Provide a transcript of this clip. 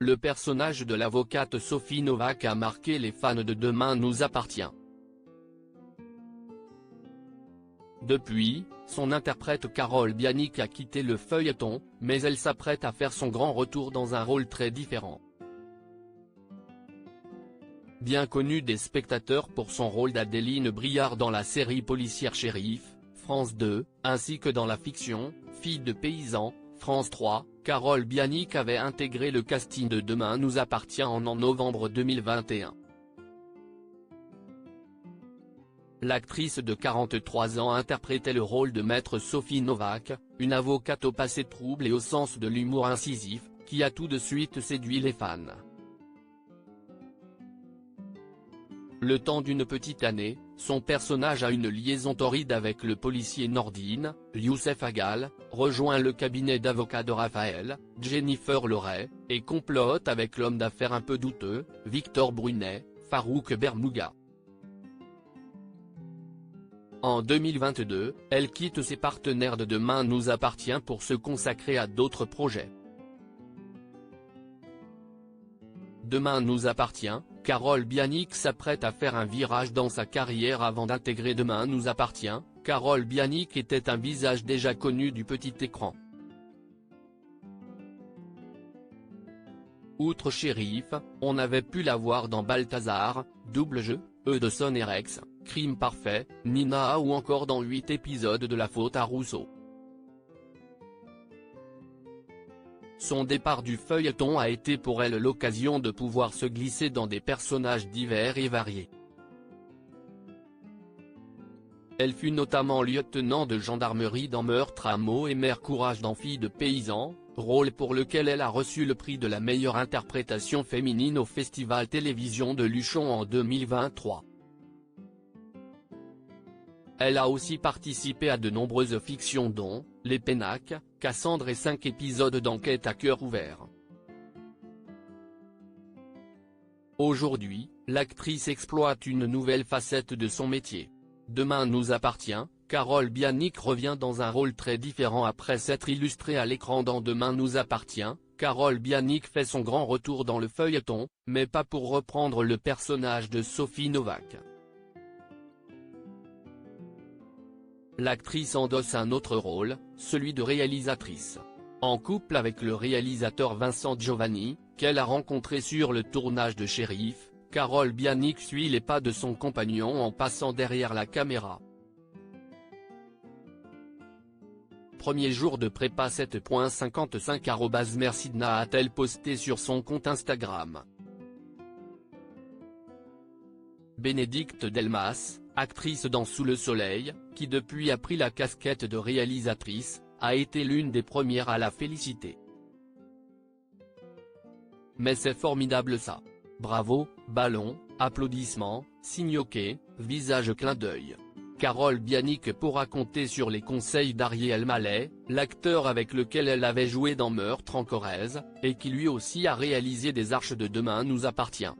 Le personnage de l'avocate Sophie Novak a marqué les fans de Demain nous appartient. Depuis, son interprète Carole Bianic a quitté le feuilleton, mais elle s'apprête à faire son grand retour dans un rôle très différent. Bien connue des spectateurs pour son rôle d'Adéline Briard dans la série policière Shérif, France 2, ainsi que dans la fiction, Fille de paysan, France 3, Carole Bianic avait intégré le casting de Demain nous appartient en novembre 2021. L'actrice de 43 ans interprétait le rôle de maître Sophie Novak, une avocate au passé trouble et au sens de l'humour incisif, qui a tout de suite séduit les fans. Le temps d'une petite année, son personnage a une liaison torride avec le policier Nordine, Youssef Agal, rejoint le cabinet d'avocats de Raphaël, Jennifer Loret, et complote avec l'homme d'affaires un peu douteux, Victor Brunet, Farouk Bermouga. En 2022, elle quitte ses partenaires de Demain nous appartient pour se consacrer à d'autres projets. Demain nous appartient, Carole Bianic s'apprête à faire un virage dans sa carrière avant d'intégrer Demain nous appartient. Carole Bianic était un visage déjà connu du petit écran. Outre Shérif, on avait pu la voir dans Balthazar, Double Jeu, de Son et Rex, Crime Parfait, Nina ou encore dans 8 épisodes de La Faute à Rousseau. Son départ du feuilleton a été pour elle l'occasion de pouvoir se glisser dans des personnages divers et variés. Elle fut notamment lieutenant de gendarmerie dans Meurtre à mots et mère courage dans Fille de paysan, rôle pour lequel elle a reçu le prix de la meilleure interprétation féminine au Festival Télévision de Luchon en 2023. Elle a aussi participé à de nombreuses fictions dont Les Pénacs, Cassandre et 5 épisodes d'Enquête à cœur ouvert. Aujourd'hui, l'actrice exploite une nouvelle facette de son métier. Demain nous appartient, Carole Bianic revient dans un rôle très différent après s'être illustrée à l'écran dans Demain nous appartient. Carole Bianic fait son grand retour dans le feuilleton, mais pas pour reprendre le personnage de Sophie Novak. L'actrice endosse un autre rôle, celui de réalisatrice. En couple avec le réalisateur Vincent Giovanni, qu'elle a rencontré sur le tournage de Shérif, Carole Bianic suit les pas de son compagnon en passant derrière la caméra. Premier jour de prépa 7.55 @mercidna a-t-elle posté sur son compte Instagram. Bénédicte Delmas, actrice dans Sous le soleil, qui depuis a pris la casquette de réalisatrice, a été l'une des premières à la féliciter. Mais c'est formidable ça. Bravo, ballon, applaudissements, signe OK, visage clin d'œil. Carole Bianic pourra compter sur les conseils d'Ariel Mallet, l'acteur avec lequel elle avait joué dans Meurtre en Corrèze, et qui lui aussi a réalisé des Arches de Demain nous appartient.